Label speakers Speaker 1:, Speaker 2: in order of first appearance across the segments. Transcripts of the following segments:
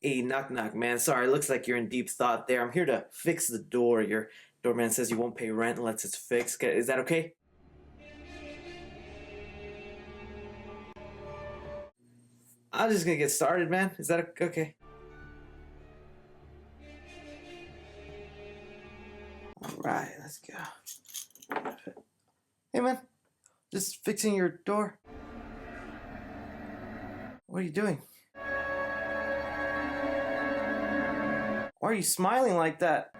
Speaker 1: Hey, knock knock, man. Sorry, looks like you're in deep thought there. I'm here to fix the door. Your doorman says you won't pay rent unless it's fixed. Is that okay? I'm just gonna get started, man. Is that okay? All right, let's go. Hey, man. Just fixing your door. What are you doing? Why are you smiling like that?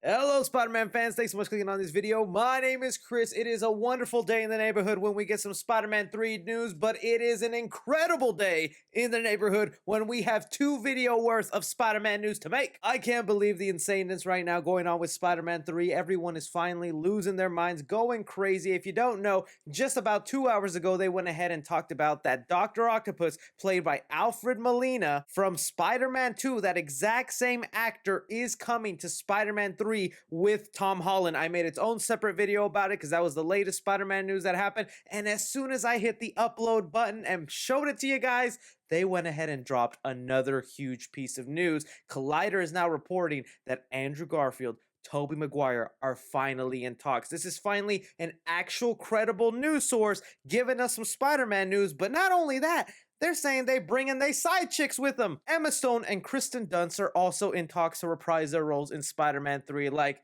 Speaker 1: Hello, Spider-Man fans. Thanks so much for clicking on this video. My name is Chris. It is a wonderful day in the neighborhood when we get some Spider-Man 3 news, but it is an incredible day in the neighborhood when we have 2 video worth of Spider-Man news to make. I can't believe the insaneness right now going on with Spider-Man 3. Everyone is finally losing their minds, going crazy. If you don't know, just about 2 hours ago, they went ahead and talked about that Dr. Octopus, played by Alfred Molina from Spider-Man 2, that exact same actor is coming to Spider-Man 3 with Tom Holland. I made its own separate video about it because that was the latest Spider-Man news that happened. And as soon as I hit the upload button and showed it to you guys, they went ahead and dropped another huge piece of news. Collider is now reporting that Andrew Garfield, Tobey Maguire are finally in talks. This is finally an actual credible news source giving us some Spider-Man news. But not only that, they're saying they bring in their side chicks with them. Emma Stone and Kristen Dunst are also in talks to reprise their roles in Spider-Man 3. Like,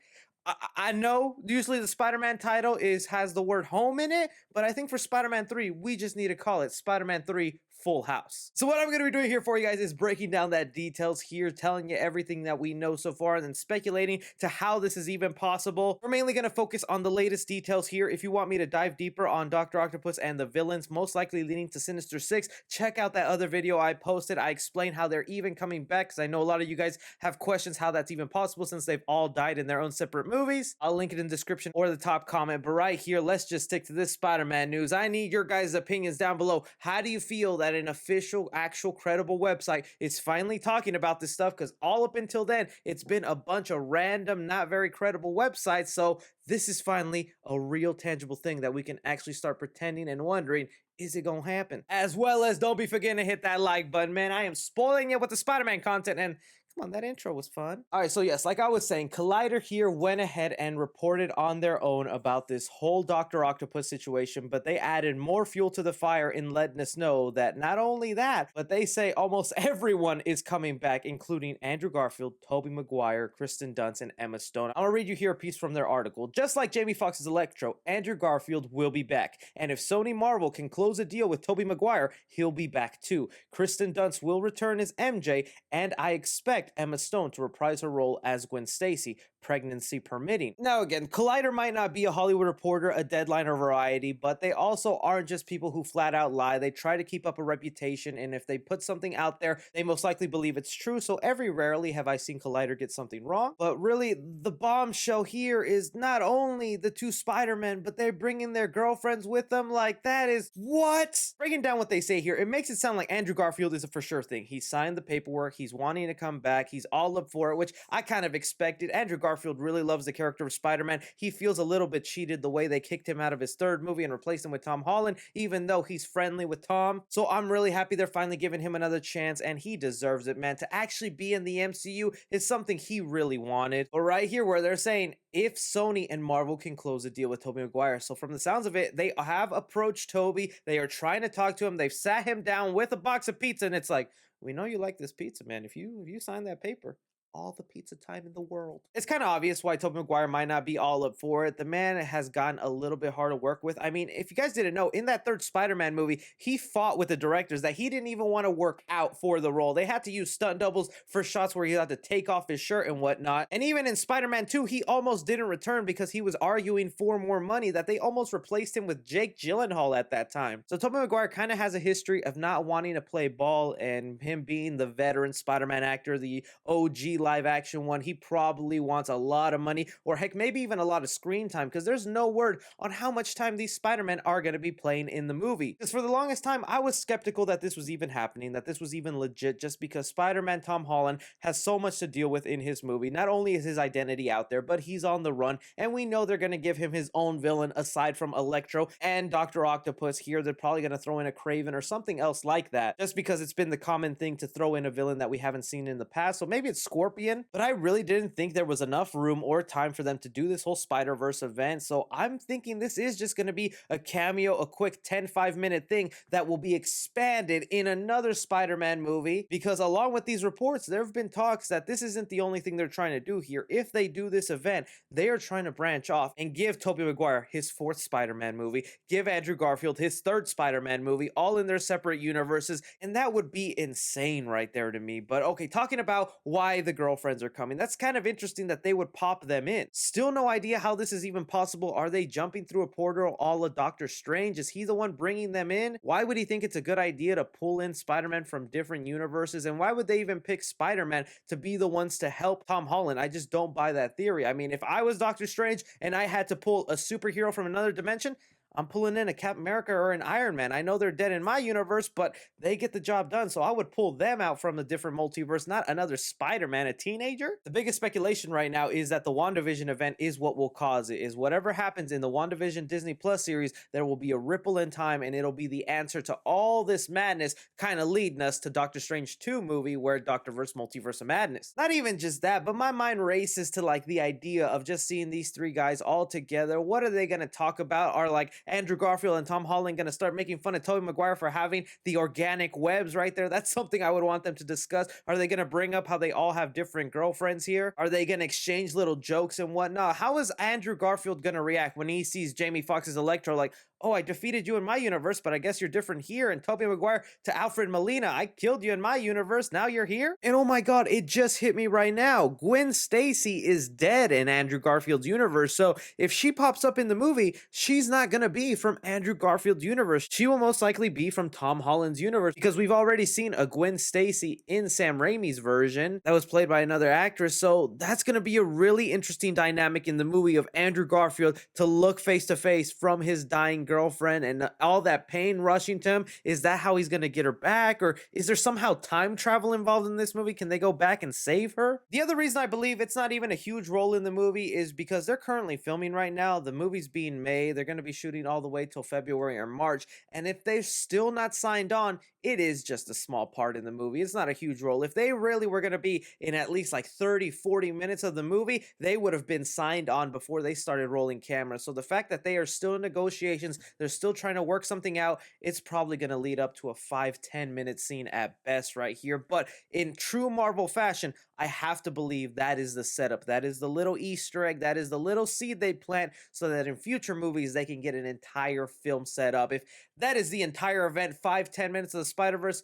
Speaker 1: I know usually the Spider-Man title has the word home in it, but I think for Spider-Man 3, we just need to call it Spider-Man 3 Full House. So what I'm going to be doing here for you guys is breaking down that details here, telling you everything that we know so far, and then speculating to how this is even possible. We're mainly going to focus on the latest details here. If you want me to dive deeper on Dr. Octopus and the villains most likely leading to Sinister Six, check out that other video I posted. I explain how they're even coming back, because I know a lot of you guys have questions how that's even possible since they've all died in their own separate movies. I'll link it in the description or the top comment, but right here, let's just stick to this Spider-Man news. I need your guys' opinions down below. How do you feel that an official, actual, credible website is finally talking about this stuff? Because all up until then, it's been a bunch of random, not very credible websites. So this is finally a real tangible thing that we can actually start pretending and wondering, is it gonna happen? As well as don't be forgetting to hit that like button, man. I am spoiling it with the Spider-Man content, and come on, that intro was fun. All right, so yes, like I was saying, Collider here went ahead and reported on their own about this whole Dr. Octopus situation, but they added more fuel to the fire in letting us know that not only that, but they say almost everyone is coming back, including Andrew Garfield, Tobey Maguire, Kristen Dunst, and Emma Stone. I'll read you here a piece from their article. Just like Jamie Foxx's Electro, Andrew Garfield will be back, and if Sony Marvel can close a deal with Tobey Maguire, he'll be back too. Kristen Dunst will return as MJ, and I expect Emma Stone to reprise her role as Gwen Stacy, pregnancy permitting. Now again, Collider might not be a Hollywood Reporter, a Deadline, or Variety, but they also aren't just people who flat out lie. They try to keep up a reputation, and if they put something out there, they most likely believe it's true. So very rarely have I seen Collider get something wrong. But really, the bombshell here is not only the 2 Spider-Men, but they're bringing their girlfriends with them. Like, that is what? Breaking down what they say here, it makes it sound like Andrew Garfield is a for sure thing. He signed the paperwork, he's wanting to come back, he's all up for it, which I kind of expected. Andrew Garfield really loves the character of Spider-Man. He feels a little bit cheated the way they kicked him out of his 3rd movie and replaced him with Tom Holland, even though he's friendly with Tom. So I'm really happy they're finally giving him another chance, and he deserves it, man. To actually be in the MCU is something he really wanted. But right here where they're saying, if Sony and Marvel can close a deal with Tobey Maguire. So from the sounds of it, they have approached Tobey. They are trying to talk to him. They've sat him down with a box of pizza, and it's like, we know you like this pizza, man. If you sign that paper, all the pizza time in the world. It's kind of obvious why Tobey Maguire might not be all up for it. The man has gotten a little bit hard to work with. I mean, if you guys didn't know, in that 3rd Spider-Man movie, he fought with the directors that he didn't even want to work out for the role. They had to use stunt doubles for shots where he had to take off his shirt and whatnot. And even in Spider-Man 2, he almost didn't return because he was arguing for more money, that they almost replaced him with Jake Gyllenhaal at that time. So Tobey Maguire kind of has a history of not wanting to play ball, and him being the veteran Spider-Man actor, the OG live action one, he probably wants a lot of money, or heck, maybe even a lot of screen time, because there's no word on how much time these Spider-Men are going to be playing in the movie. Because for the longest time, I was skeptical that this was even happening, that this was even legit, just because Spider-Man Tom Holland has so much to deal with in his movie. Not only is his identity out there, but he's on the run, and we know they're going to give him his own villain aside from Electro and Dr. Octopus. Here, they're probably going to throw in a Craven or something else like that, just because it's been the common thing to throw in a villain that we haven't seen in the past. So maybe it's Scorpion, but I really didn't think there was enough room or time for them to do this whole Spider-Verse event. So I'm thinking this is just going to be a cameo, a quick 10, 5-minute thing that will be expanded in another Spider-Man movie, because along with these reports, there have been talks that this isn't the only thing they're trying to do here. If they do this event, they are trying to branch off and give Tobey Maguire his 4th Spider-Man movie, give Andrew Garfield his 3rd Spider-Man movie, all in their separate universes, and that would be insane right there to me. But okay, talking about why the girlfriends are coming, that's kind of interesting that they would pop them in. Still no idea how this is even possible. Are they jumping through a portal a la Doctor Strange? Is he the one bringing them in? Why would he think it's a good idea to pull in Spider-Man from different universes? And why would they even pick Spider-Man to be the ones to help Tom Holland? I just don't buy that theory. I mean, if I was Doctor Strange and I had to pull a superhero from another dimension, I'm pulling in a Captain America or an Iron Man. I know they're dead in my universe, but they get the job done. So I would pull them out from a different multiverse, not another Spider-Man, a teenager. The biggest speculation right now is that the WandaVision event is what will cause it. Is whatever happens in the WandaVision Disney Plus series, there will be a ripple in time, and it'll be the answer to all this madness, kind of leading us to Doctor Strange 2 movie, where Doctorverse Multiverse of Madness. Not even just that, but my mind races to like the idea of just seeing these 3 guys all together. What are they going to talk about? Are like Andrew Garfield and Tom Holland going to start making fun of Tobey Maguire for having the organic webs right there? That's something I would want them to discuss. Are they going to bring up how they all have different girlfriends here? Are they going to exchange little jokes and whatnot? How is Andrew Garfield going to react when he sees Jamie Foxx's Electro like, oh, I defeated you in my universe, but I guess you're different here? And Tobey Maguire to Alfred Molina, I killed you in my universe, now you're here? And oh my god, it just hit me right now. Gwen Stacy is dead in Andrew Garfield's universe, so if she pops up in the movie, she's not gonna be from Andrew Garfield's universe. She will most likely be from Tom Holland's universe, because we've already seen a Gwen Stacy in Sam Raimi's version that was played by another actress, so that's gonna be a really interesting dynamic in the movie of Andrew Garfield to look face to face from his dying girlfriend and all that pain rushing to him. Is that how he's gonna get her back, or is there somehow time travel involved in this movie? Can they go back and save her? The other reason I believe it's not even a huge role in the movie is because they're currently filming right now. The movie's being made. They're going to be shooting all the way till February or March, and if they're still not signed on, it is just a small part in the movie. It's not a huge role. If they really were going to be in at least like 30-40 minutes of the movie, they would have been signed on before they started rolling cameras. So the fact that they are still in negotiations, they're still trying to work something out, it's probably going to lead up to a 5-10 minute scene at best right here. But in true Marvel fashion, I have to believe that is the setup. That is the little Easter egg. That is the little seed they plant so that in future movies they can get an entire film set up. If that is the entire event, 5-10 minutes of the Spider-Verse,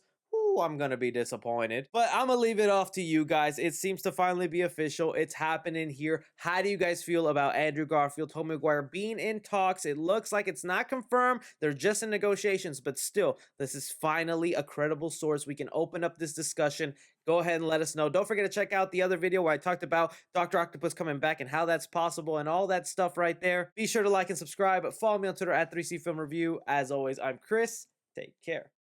Speaker 1: I'm gonna be disappointed. But I'm gonna leave it off to you guys. It seems to finally be official. It's happening here. How do you guys feel about Andrew Garfield, Tobey Maguire being in talks? It looks like it's not confirmed. They're just in negotiations, but still, this is finally a credible source. We can open up this discussion. Go ahead and let us know. Don't forget to check out the other video where I talked about Dr. Octopus coming back and how that's possible and all that stuff right there. Be sure to like and subscribe. Follow me on Twitter at 3C Film Review. As always, I'm Chris. Take care.